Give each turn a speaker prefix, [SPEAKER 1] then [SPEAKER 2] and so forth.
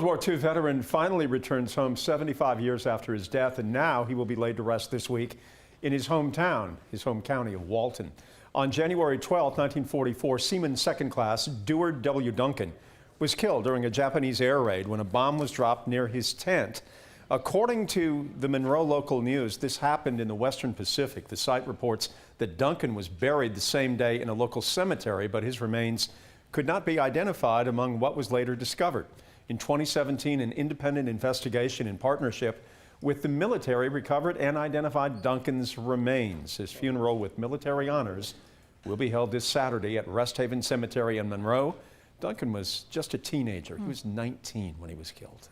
[SPEAKER 1] World War II veteran finally returns home 75 years after his death, and now he will be laid to rest this week in his hometown, his home county of Walton. On January 12, 1944, Seaman Second Class Deward W. Duncan was killed during a Japanese air raid when a bomb was dropped near his tent. According to the Monroe local news, this happened in the Western Pacific. The site reports that Duncan was buried the same day in a local cemetery, but his remains could not be identified among what was later discovered. In 2017, an independent investigation in partnership with the military recovered and identified Duncan's remains. His funeral with military honors will be held this Saturday at Rest Haven Cemetery in Monroe. Duncan was just a teenager. He was 19 when he was killed.